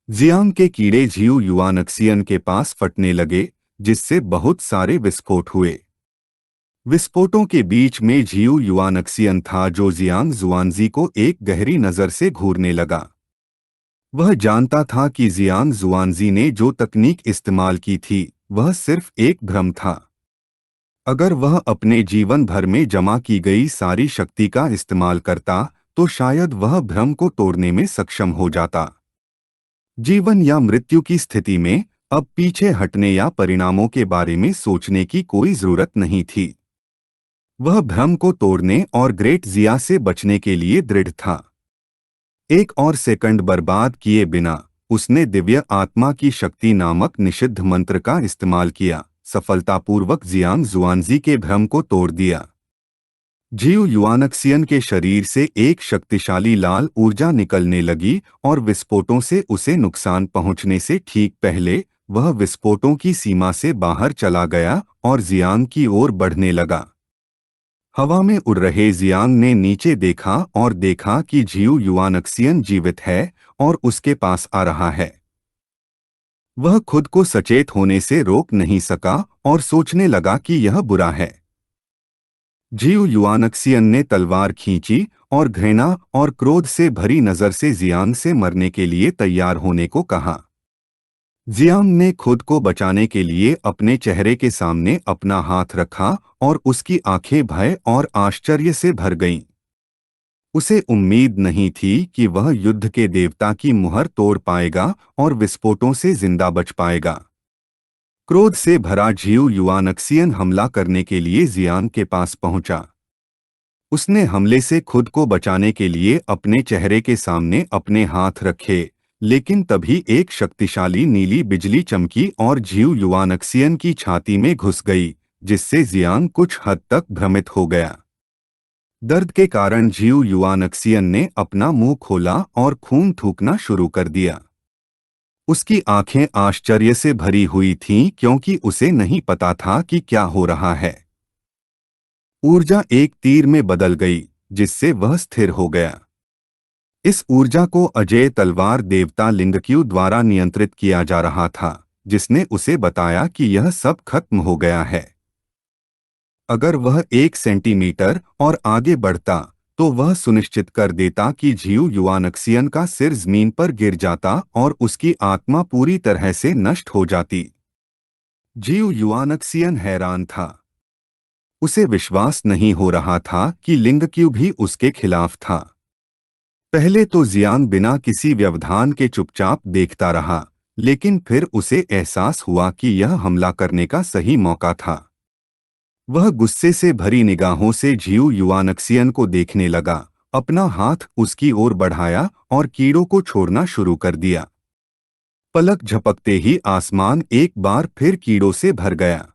Jiang के कीड़े झियू युआनक्सियन के पास फटने लगे, जिससे बहुत सारे विस्फोट हुए। विस्फोटों के बीच में झियू युआनक्सियन था, जो जियांग जुआनजी को एक गहरी नजर से घूरने लगा। वह जानता था कि जियांग जुआनजी ने जो तकनीक इस्तेमाल की थी वह सिर्फ एक भ्रम था। अगर वह अपने जीवन भर में जमा की गई सारी शक्ति का इस्तेमाल करता तो शायद वह भ्रम को तोड़ने में सक्षम हो जाता। जीवन या मृत्यु की स्थिति में अब पीछे हटने या परिणामों के बारे में सोचने की कोई जरूरत नहीं थी। वह भ्रम को तोड़ने और ग्रेट जिया से बचने के लिए दृढ़ था। एक और सेकंड बर्बाद किए बिना उसने दिव्य आत्मा की शक्ति नामक निषिद्ध मंत्र का इस्तेमाल किया, सफलतापूर्वक जियांग जुआनजी के भ्रम को तोड़ दिया। झियू युआनक्सियन के शरीर से एक शक्तिशाली लाल ऊर्जा निकलने लगी और विस्फोटों से उसे नुकसान पहुंचने से ठीक पहले वह विस्फोटों की सीमा से बाहर चला गया और जियांग की ओर बढ़ने लगा। हवा में उड़ रहे जियांग ने नीचे देखा और देखा कि झियू युआनक्सियन जीवित है और उसके पास आ रहा है। वह खुद को सचेत होने से रोक नहीं सका और सोचने लगा कि यह बुरा है। झियू युआनक्सियन ने तलवार खींची और घृणा और क्रोध से भरी नजर से जियांग से मरने के लिए तैयार होने को कहा। जियांग ने खुद को बचाने के लिए अपने चेहरे के सामने अपना हाथ रखा और उसकी आंखें भय और आश्चर्य से भर गईं। उसे उम्मीद नहीं थी कि वह युद्ध के देवता की मुहर तोड़ पाएगा और विस्फोटों से जिंदा बच पाएगा। क्रोध से भरा झियू युआनक्सियन हमला करने के लिए जियांग के पास पहुंचा। उसने हमले से खुद को बचाने के लिए अपने चेहरे के सामने अपने हाथ रखे, लेकिन तभी एक शक्तिशाली नीली बिजली चमकी और झियू युआनक्सियन की छाती में घुस गई, जिससे जियांग कुछ हद तक भ्रमित हो गया। दर्द के कारण झियू युआनक्सियन ने अपना मुंह खोला और खून थूकना शुरू कर दिया। उसकी आंखें आश्चर्य से भरी हुई थीं क्योंकि उसे नहीं पता था कि क्या हो रहा है। ऊर्जा एक तीर में बदल गई, जिससे वह स्थिर हो गया। इस ऊर्जा को अजेय तलवार देवता लिंगक्यू द्वारा नियंत्रित किया जा रहा था, जिसने उसे बताया कि यह सब खत्म हो गया है। अगर वह 1 सेंटीमीटर और आगे बढ़ता तो वह सुनिश्चित कर देता कि झियू युआनक्सियन का सिर जमीन पर गिर जाता और उसकी आत्मा पूरी तरह से नष्ट हो जाती। झियू युआनक्सियन हैरान था। उसे विश्वास नहीं हो रहा था कि लिंगक्यू भी उसके खिलाफ था। पहले तो जियांग बिना किसी व्यवधान के चुपचाप देखता रहा, लेकिन फिर उसे एहसास हुआ कि यह हमला करने का सही मौका था। वह गुस्से से भरी निगाहों से झियू युआनक्सियन को देखने लगा, अपना हाथ उसकी ओर बढ़ाया और कीड़ों को छोड़ना शुरू कर दिया। पलक झपकते ही आसमान एक बार फिर कीड़ों से भर गया।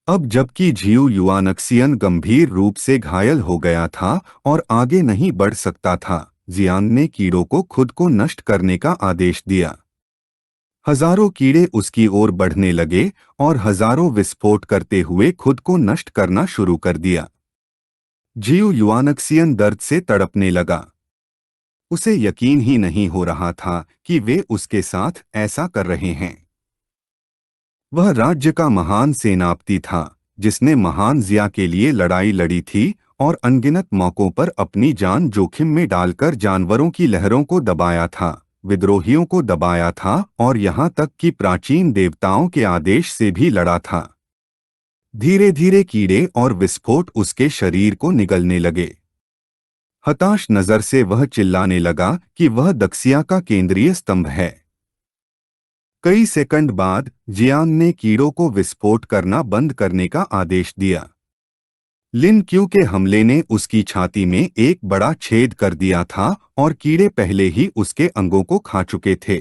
अब जबकि झियू युआनक्सियन गंभीर रूप से घायल हो गया था और आगे नहीं बढ़ सकता था, जियांग ने कीड़ों को खुद को नष्ट करने का आदेश दिया। हजारों कीड़े उसकी ओर बढ़ने लगे और हजारों विस्फोट करते हुए खुद को नष्ट करना शुरू कर दिया। झियू युआनक्सियन दर्द से तड़पने लगा। उसे यकीन ही नहीं हो रहा था कि वे उसके साथ ऐसा कर रहे हैं। वह राज्य का महान सेनापति था, जिसने महान जिया के लिए लड़ाई लड़ी थी और अनगिनत मौकों पर अपनी जान जोखिम में डालकर जानवरों की लहरों को दबाया था, विद्रोहियों को दबाया था और यहाँ तक कि प्राचीन देवताओं के आदेश से भी लड़ा था। धीरे धीरे कीड़े और विस्फोट उसके शरीर को निगलने लगे। हताश नजर से वह चिल्लाने लगा कि वह दक्षिया का केंद्रीय स्तंभ है। कई सेकंड बाद जियांग ने कीड़ों को विस्फोट करना बंद करने का आदेश दिया। लिन क्यू के हमले ने उसकी छाती में एक बड़ा छेद कर दिया था और कीड़े पहले ही उसके अंगों को खा चुके थे।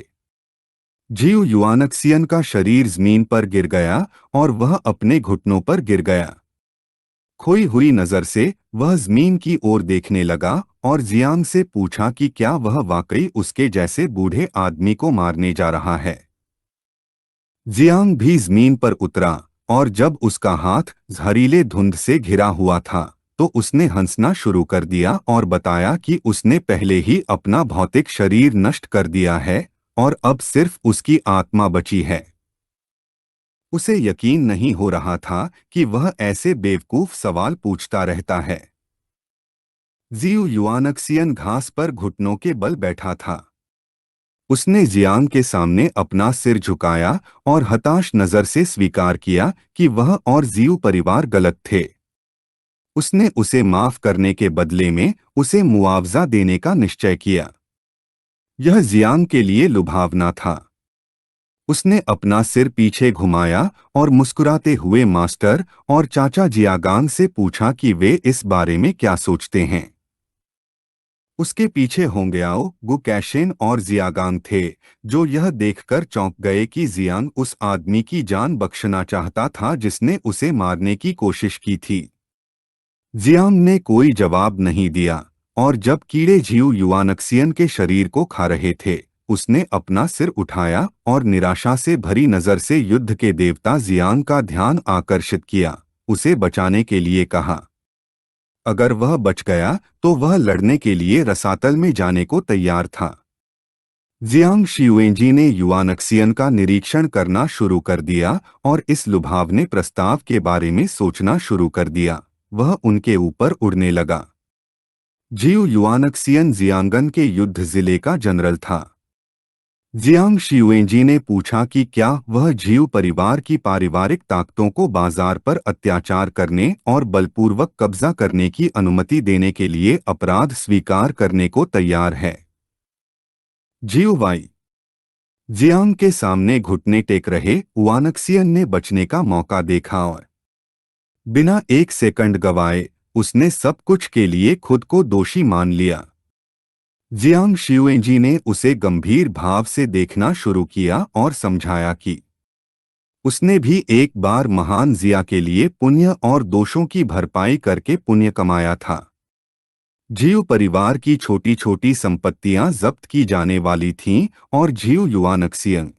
झियू युआनक्सियन का शरीर जमीन पर गिर गया और वह अपने घुटनों पर गिर गया। खोई हुई नजर से वह जमीन की ओर देखने लगा और जियांग से पूछा कि क्या वह वाकई उसके जैसे बूढ़े आदमी को मारने जा रहा है। जियांग भी जमीन पर उतरा और जब उसका हाथ जहरीले धुंध से घिरा हुआ था तो उसने हंसना शुरू कर दिया और बताया कि उसने पहले ही अपना भौतिक शरीर नष्ट कर दिया है और अब सिर्फ उसकी आत्मा बची है। उसे यकीन नहीं हो रहा था कि वह ऐसे बेवकूफ सवाल पूछता रहता है। जियू युआनक्सियन घास पर घुटनों के बल बैठा था। उसने जियांग के सामने अपना सिर झुकाया और हताश नजर से स्वीकार किया कि वह और जियू परिवार गलत थे। उसने उसे माफ करने के बदले में उसे मुआवजा देने का निश्चय किया। यह जियांग के लिए लुभावना था। उसने अपना सिर पीछे घुमाया और मुस्कुराते हुए मास्टर और चाचा जियागांग से पूछा कि वे इस बारे में क्या सोचते हैं। उसके पीछे होंगयाओ, गुकैशेन और जियागांग थे, जो यह देखकर चौंक गए कि जियांग उस आदमी की जान बख्शना चाहता था जिसने उसे मारने की कोशिश की थी। जियांग ने कोई जवाब नहीं दिया, और जब कीड़े जियू युआनक्सियन के शरीर को खा रहे थे, उसने अपना सिर उठाया और निराशा से भरी नजर से युद्ध के देवता जियांग का ध्यान आकर्षित किया। उसे बचाने के लिए कहा। अगर वह बच गया तो वह लड़ने के लिए रसातल में जाने को तैयार था। जियांग शियुएंजी ने युआनक्सियन का निरीक्षण करना शुरू कर दिया और इस लुभावने प्रस्ताव के बारे में सोचना शुरू कर दिया। वह उनके ऊपर उड़ने लगा। जियू युआनक्सियन जियांगन के युद्ध जिले का जनरल था। जियांग शियुएंजी ने पूछा कि क्या वह जियू परिवार की पारिवारिक ताकतों को बाजार पर अत्याचार करने और बलपूर्वक कब्जा करने की अनुमति देने के लिए अपराध स्वीकार करने को तैयार है। जियू वाई जियांग के सामने घुटने टेक रहे युआनक्सियन ने बचने का मौका देखा और बिना एक सेकंड गवाए उसने सब कुछ के लिए खुद को दोषी मान लिया। जियांग शियुएंजी ने उसे गंभीर भाव से देखना शुरू किया और समझाया कि उसने भी एक बार महान जिया के लिए पुण्य और दोषों की भरपाई करके पुण्य कमाया था। जियू परिवार की छोटी छोटी संपत्तियां जब्त की जाने वाली थीं और जियू युआनक्सियन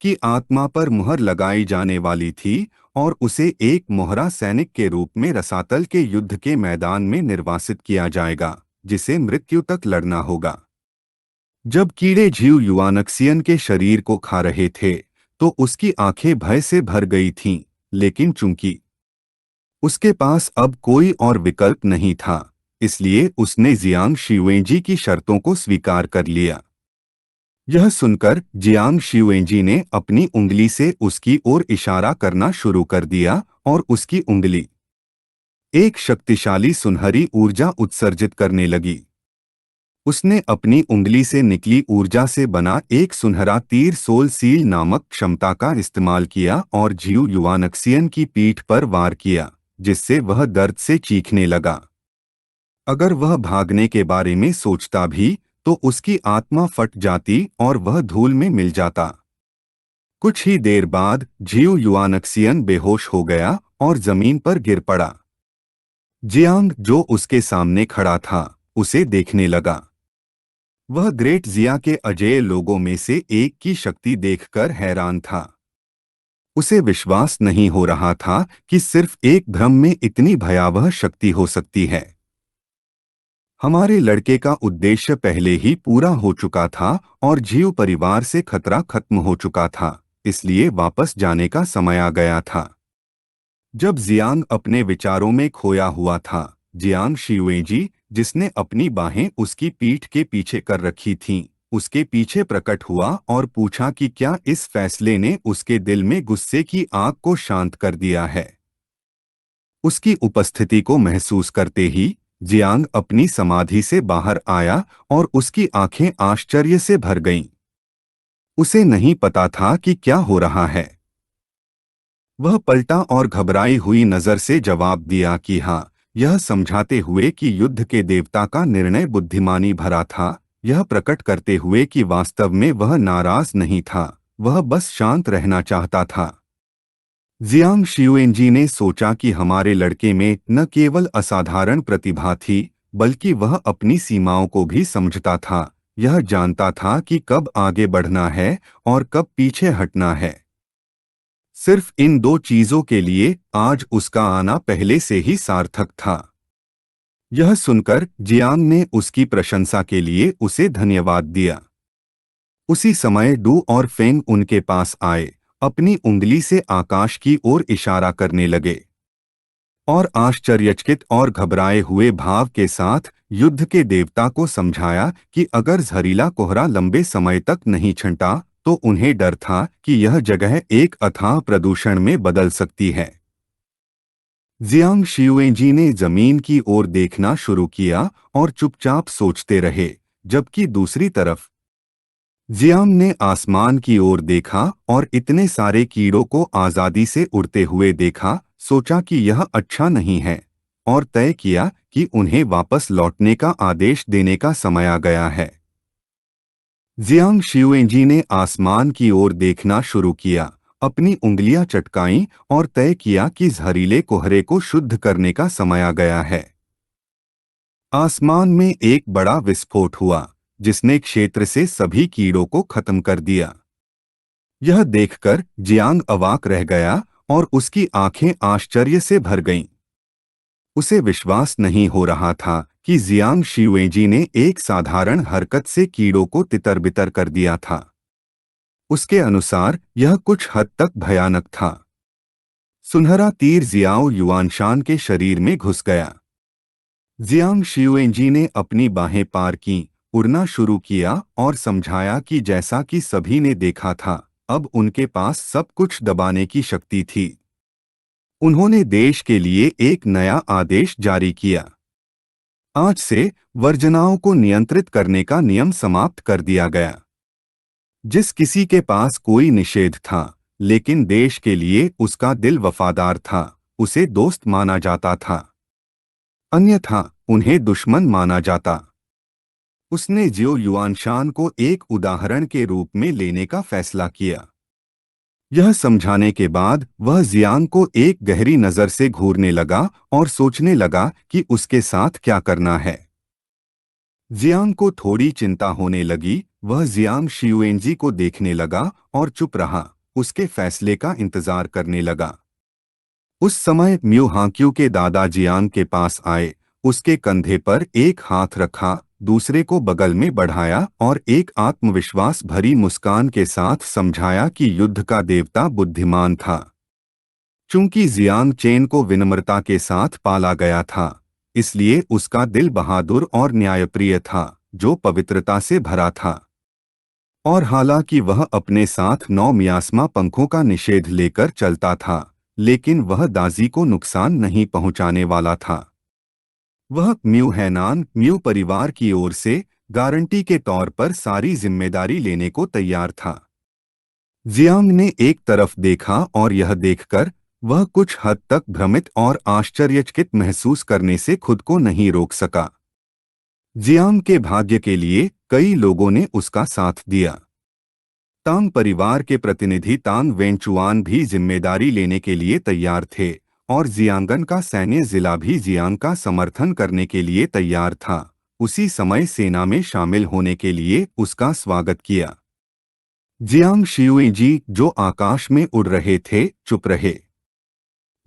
की आत्मा पर मुहर लगाई जाने वाली थी और उसे एक मोहरा सैनिक के रूप में रसातल के युद्ध के मैदान में निर्वासित किया जाएगा, जिसे मृत्यु तक लड़ना होगा। जब कीड़े जियू युआनक्सियन के शरीर को खा रहे थे तो उसकी आंखें भय से भर गई थीं, लेकिन चूंकि उसके पास अब कोई और विकल्प नहीं था, इसलिए उसने जियांग शियुएंजी की शर्तों को स्वीकार कर लिया। यह सुनकर जियांग शियुएंजी ने अपनी उंगली से उसकी ओर इशारा करना शुरू कर दिया और उसकी उंगली एक शक्तिशाली सुनहरी ऊर्जा उत्सर्जित करने लगी। उसने अपनी उंगली से निकली ऊर्जा से बना एक सुनहरा तीर सोल सील नामक क्षमता का इस्तेमाल किया और जियू युआनक्सियन की पीठ पर वार किया, जिससे वह दर्द से चीखने लगा। अगर वह भागने के बारे में सोचता भी तो उसकी आत्मा फट जाती और वह धूल में मिल जाता। कुछ ही देर बाद जियू युआनक्सियन बेहोश हो गया और जमीन पर गिर पड़ा। जियांग, जो उसके सामने खड़ा था, उसे देखने लगा। वह ग्रेट जिया के अजेय लोगों में से एक की शक्ति देखकर हैरान था। उसे विश्वास नहीं हो रहा था कि सिर्फ एक भ्रम में इतनी भयावह शक्ति हो सकती है। हमारे लड़के का उद्देश्य पहले ही पूरा हो चुका था और जियू परिवार से खतरा खत्म हो चुका था, इसलिए वापस जाने का समय आ गया था। जब जियांग अपने विचारों में खोया हुआ था, जियांग शियुएजी, जिसने अपनी बाहें उसकी पीठ के पीछे कर रखी थीं, उसके पीछे प्रकट हुआ और पूछा कि क्या इस फैसले ने उसके दिल में गुस्से की आग को शांत कर दिया है। उसकी उपस्थिति को महसूस करते ही जियांग अपनी समाधि से बाहर आया और उसकी आंखें आश्चर्य से भर गईं। उसे नहीं पता था कि क्या हो रहा है। वह पलटा और घबराई हुई नजर से जवाब दिया कि हाँ, यह समझाते हुए कि युद्ध के देवता का निर्णय बुद्धिमानी भरा था, यह प्रकट करते हुए कि वास्तव में वह नाराज नहीं था, वह बस शांत रहना चाहता था। जियांग शियुएंजी ने सोचा कि हमारे लड़के में न केवल असाधारण प्रतिभा थी, बल्कि वह अपनी सीमाओं को भी समझता था। यह जानता था कि कब आगे बढ़ना है और कब पीछे हटना है। सिर्फ इन दो चीजों के लिए आज उसका आना पहले से ही सार्थक था। यह सुनकर जियांग ने उसकी प्रशंसा के लिए उसे धन्यवाद दिया। उसी समय डू और फेंग उनके पास आए, अपनी उंगली से आकाश की ओर इशारा करने लगे और आश्चर्यचकित और घबराए हुए भाव के साथ युद्ध के देवता को समझाया कि अगर जहरीला कोहरा लंबे समय तक नहीं छंटा तो उन्हें डर था कि यह जगह एक अथाह प्रदूषण में बदल सकती है। जियांग शियुएजी ने जमीन की ओर देखना शुरू किया और चुपचाप सोचते रहे, जबकि दूसरी तरफ जियांग ने आसमान की ओर देखा और इतने सारे कीड़ों को आजादी से उड़ते हुए देखा, सोचा कि यह अच्छा नहीं है और तय किया कि उन्हें वापस लौटने का आदेश देने का समय आ गया है। जियांग शियुएजी ने आसमान की ओर देखना शुरू किया, अपनी उंगलियां चटकाईं और तय किया कि जहरीले कोहरे को शुद्ध करने का समय आ गया है। आसमान में एक बड़ा विस्फोट हुआ, जिसने क्षेत्र से सभी कीड़ों को खत्म कर दिया। यह देखकर जियांग अवाक रह गया और उसकी आंखें आश्चर्य से भर गईं। उसे विश्वास नहीं हो रहा था कि जियांग शियुएजी ने एक साधारण हरकत से कीड़ों को तितर-बितर कर दिया था। उसके अनुसार यह कुछ हद तक भयानक था। सुनहरा तीर जियाओ युआनशान के शरीर में घुस गया। जियांग शियुएजी ने अपनी बाहें पार की, उड़ना शुरू किया और समझाया कि जैसा कि सभी ने देखा था, अब उनके पास सब कुछ दबाने की शक्ति थी। उन्होंने देश के लिए एक नया आदेश जारी किया। आज से वर्जनाओं को नियंत्रित करने का नियम समाप्त कर दिया गया। जिस किसी के पास कोई निषेध था, लेकिन देश के लिए उसका दिल वफादार था, उसे दोस्त माना जाता था, अन्यथा उन्हें दुश्मन माना जाता। उसने जियो युआनशान को एक उदाहरण के रूप में लेने का फैसला किया। यह समझाने के बाद वह जियांग को एक गहरी नजर से घूरने लगा और सोचने लगा कि उसके साथ क्या करना है। जियांग को थोड़ी चिंता होने लगी। वह जियांग शियुएजी को देखने लगा और चुप रहा, उसके फैसले का इंतजार करने लगा। उस समय म्यू हांक्यू के दादा जियांग के पास आए, उसके कंधे पर एक हाथ रखा, दूसरे को बगल में बढ़ाया और एक आत्मविश्वास भरी मुस्कान के साथ समझाया कि युद्ध का देवता बुद्धिमान था। चूंकि जियांग चेन को विनम्रता के साथ पाला गया था, इसलिए उसका दिल बहादुर और न्यायप्रिय था, जो पवित्रता से भरा था। और हालांकि वह अपने साथ 9 मियास्मा पंखों का निषेध लेकर चलता था, लेकिन वह दाजी को नुकसान नहीं पहुंचाने वाला था। वह म्यू हैनान म्यू परिवार की ओर से गारंटी के तौर पर सारी जिम्मेदारी लेने को तैयार था। जियांग ने एक तरफ देखा और यह देखकर वह कुछ हद तक भ्रमित और आश्चर्यचकित महसूस करने से खुद को नहीं रोक सका। जियांग के भाग्य के लिए कई लोगों ने उसका साथ दिया। तांग परिवार के प्रतिनिधि तांग वेंचुआन भी जिम्मेदारी लेने के लिए तैयार थे और जियांगन का सैन्य जिला भी जियांग का समर्थन करने के लिए तैयार था। उसी समय सेना में शामिल होने के लिए उसका स्वागत किया। जियांग शियुएजी, जो आकाश में उड़ रहे थे, चुप रहे।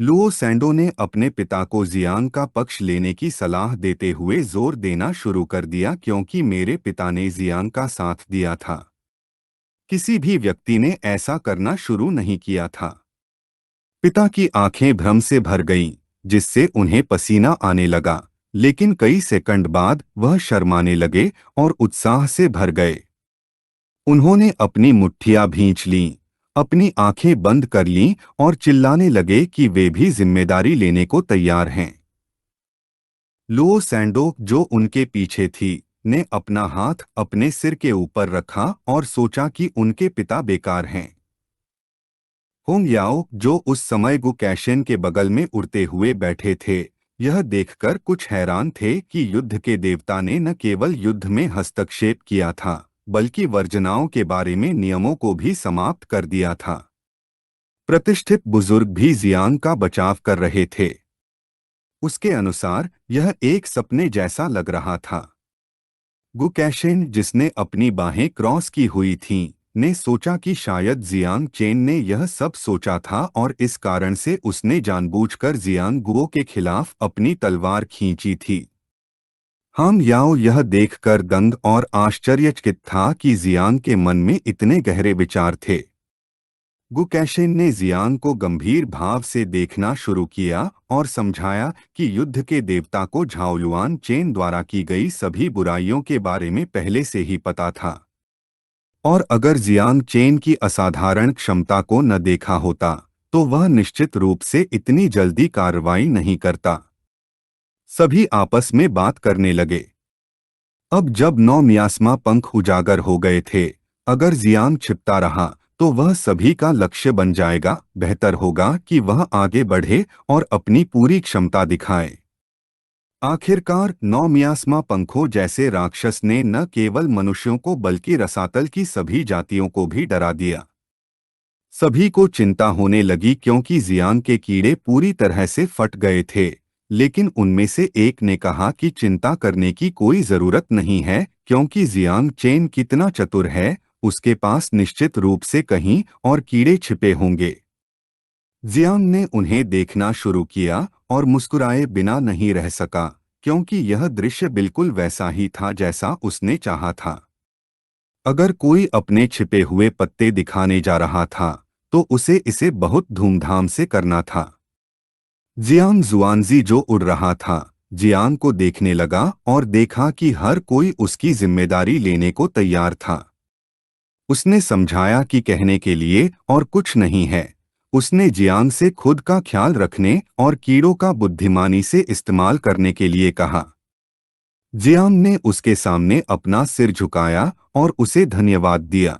लुओ सैंडो ने अपने पिता को जियांग का पक्ष लेने की सलाह देते हुए जोर देना शुरू कर दिया, क्योंकि मेरे पिता ने जियांग का साथ दिया था। किसी भी व्यक्ति ने ऐसा करना शुरू नहीं किया था। पिता की आंखें भ्रम से भर गईं, जिससे उन्हें पसीना आने लगा, लेकिन कई सेकंड बाद वह शर्माने लगे और उत्साह से भर गए। उन्होंने अपनी मुट्ठियां भींच लीं, अपनी आंखें बंद कर लीं और चिल्लाने लगे कि वे भी जिम्मेदारी लेने को तैयार हैं। लुओ सैंडो, जो उनके पीछे थी, ने अपना हाथ अपने सिर के ऊपर रखा और सोचा कि उनके पिता बेकार हैं। होंग याओ, जो उस समय गु कैशेन के बगल में उड़ते हुए बैठे थे, यह देखकर कुछ हैरान थे कि युद्ध के देवता ने न केवल युद्ध में हस्तक्षेप किया था, बल्कि वर्जनाओं के बारे में नियमों को भी समाप्त कर दिया था। प्रतिष्ठित बुजुर्ग भी जियांग का बचाव कर रहे थे। उसके अनुसार यह एक सपने जैसा लग रहा था। गु कैशेन, जिसने अपनी बाहें क्रॉस की हुई थीं, ने सोचा कि शायद जियांग चेन ने यह सब सोचा था और इस कारण से उसने जानबूझकर जियांग गुओ के खिलाफ अपनी तलवार खींची थी। हम याओ यह देखकर दंग और आश्चर्यचकित था कि जियांग के मन में इतने गहरे विचार थे। गुकैशिन ने जियांग को गंभीर भाव से देखना शुरू किया और समझाया कि युद्ध के देवता को झाओयुआन चेन द्वारा की गई सभी बुराइयों के बारे में पहले से ही पता था, और अगर जियांग चेन की असाधारण क्षमता को न देखा होता तो वह निश्चित रूप से इतनी जल्दी कार्रवाई नहीं करता। सभी आपस में बात करने लगे। अब जब 9 मियास्मा पंख उजागर हो गए थे, अगर जियांग छिपता रहा तो वह सभी का लक्ष्य बन जाएगा। बेहतर होगा कि वह आगे बढ़े और अपनी पूरी क्षमता दिखाए। आखिरकार 9 मियास्मा पंखों जैसे राक्षस ने न केवल मनुष्यों को बल्कि रसातल की सभी जातियों को भी डरा दिया। सभी को चिंता होने लगी क्योंकि जियांग के कीड़े पूरी तरह से फट गए थे, लेकिन उनमें से एक ने कहा कि चिंता करने की कोई जरूरत नहीं है क्योंकि जियांग चेन कितना चतुर है, उसके पास निश्चित रूप से कहीं और कीड़े छिपे होंगे। जियांग ने उन्हें देखना शुरू किया और मुस्कुराए बिना नहीं रह सका क्योंकि यह दृश्य बिल्कुल वैसा ही था जैसा उसने चाहा था। अगर कोई अपने छिपे हुए पत्ते दिखाने जा रहा था तो उसे इसे बहुत धूमधाम से करना था। जियांग जुआनजी जो उड़ रहा था, जियांग को देखने लगा और देखा कि हर कोई उसकी जिम्मेदारी लेने को तैयार था। उसने समझाया कि कहने के लिए और कुछ नहीं है। उसने जियांग से खुद का ख्याल रखने और कीड़ों का बुद्धिमानी से इस्तेमाल करने के लिए कहा। जियांग ने उसके सामने अपना सिर झुकाया और उसे धन्यवाद दिया।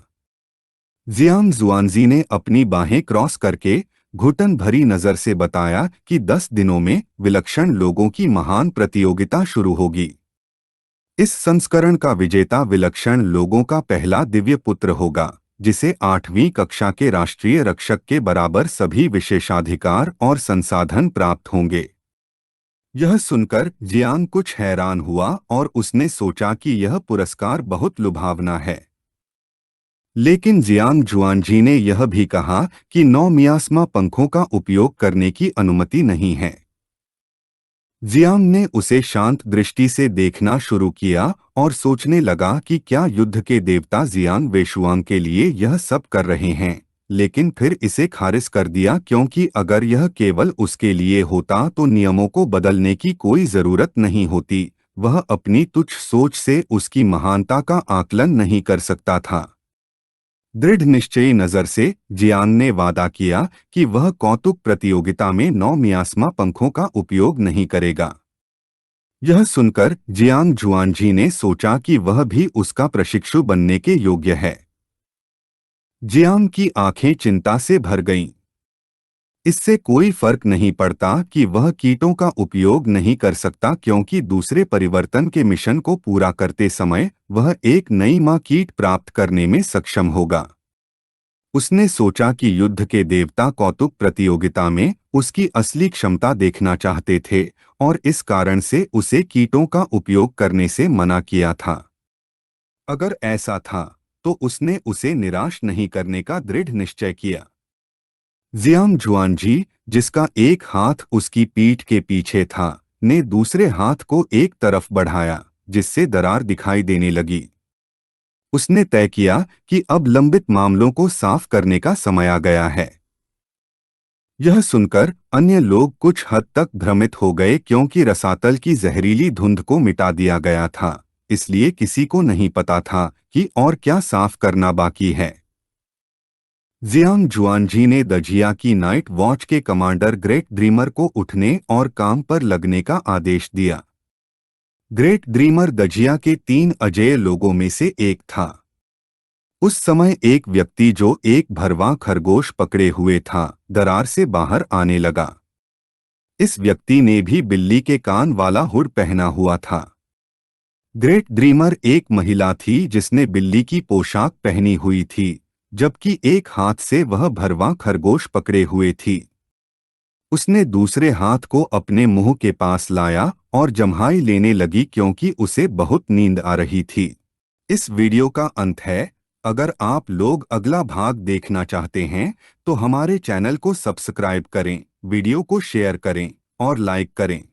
जियांग जुआनजी ने अपनी बाहें क्रॉस करके घुटन भरी नजर से बताया कि 10 दिनों में विलक्षण लोगों की महान प्रतियोगिता शुरू होगी। इस संस्करण का विजेता विलक्षण लोगों का पहला दिव्य पुत्र होगा, जिसे 8वीं कक्षा के राष्ट्रीय रक्षक के बराबर सभी विशेषाधिकार और संसाधन प्राप्त होंगे। यह सुनकर जियांग कुछ हैरान हुआ और उसने सोचा कि यह पुरस्कार बहुत लुभावना है। लेकिन जियांग जुआनजी ने यह भी कहा कि 9 मियास्मा पंखों का उपयोग करने की अनुमति नहीं है। जियांग ने उसे शांत दृष्टि से देखना शुरू किया और सोचने लगा कि क्या युद्ध के देवता जियांग वेशुआंग के लिए यह सब कर रहे हैं, लेकिन फिर इसे खारिज कर दिया क्योंकि अगर यह केवल उसके लिए होता तो नियमों को बदलने की कोई जरूरत नहीं होती। वह अपनी तुच्छ सोच से उसकी महानता का आकलन नहीं कर सकता था। दृढ़ निश्चयी नजर से जियांग ने वादा किया कि वह कौतुक प्रतियोगिता में 9 मियास्मा पंखों का उपयोग नहीं करेगा। यह सुनकर जियांग जुआनजी ने सोचा कि वह भी उसका प्रशिक्षु बनने के योग्य है। जियांग की आंखें चिंता से भर गईं। इससे कोई फर्क नहीं पड़ता कि वह कीटों का उपयोग नहीं कर सकता क्योंकि दूसरे परिवर्तन के मिशन को पूरा करते समय वह एक नई मां कीट प्राप्त करने में सक्षम होगा। उसने सोचा कि युद्ध के देवता कौतुक प्रतियोगिता में उसकी असली क्षमता देखना चाहते थे और इस कारण से उसे कीटों का उपयोग करने से मना किया था। अगर ऐसा था तो उसने उसे निराश नहीं करने का दृढ़ निश्चय किया। जियांग जुआनजी, जिसका एक हाथ उसकी पीठ के पीछे था, ने दूसरे हाथ को एक तरफ बढ़ाया जिससे दरार दिखाई देने लगी। उसने तय किया कि अब लंबित मामलों को साफ करने का समय आ गया है। यह सुनकर अन्य लोग कुछ हद तक भ्रमित हो गए क्योंकि रसातल की जहरीली धुंध को मिटा दिया गया था, इसलिए किसी को नहीं पता था कि और क्या साफ करना बाकी है। जियांग जुआनजी ने दजिया की नाइट वॉच के कमांडर ग्रेट ड्रीमर को उठने और काम पर लगने का आदेश दिया। ग्रेट ड्रीमर दजिया के 3 अजेय लोगों में से एक था। उस समय एक व्यक्ति जो एक भरवा खरगोश पकड़े हुए था, दरार से बाहर आने लगा। इस व्यक्ति ने भी बिल्ली के कान वाला हुड पहना हुआ था। ग्रेट ड्रीमर एक महिला थी जिसने बिल्ली की पोशाक पहनी हुई थी, जबकि एक हाथ से वह भरवा खरगोश पकड़े हुए थी। उसने दूसरे हाथ को अपने मुंह के पास लाया और जम्हाई लेने लगी क्योंकि उसे बहुत नींद आ रही थी। इस वीडियो का अंत है। अगर आप लोग अगला भाग देखना चाहते हैं तो हमारे चैनल को सब्सक्राइब करें, वीडियो को शेयर करें और लाइक करें।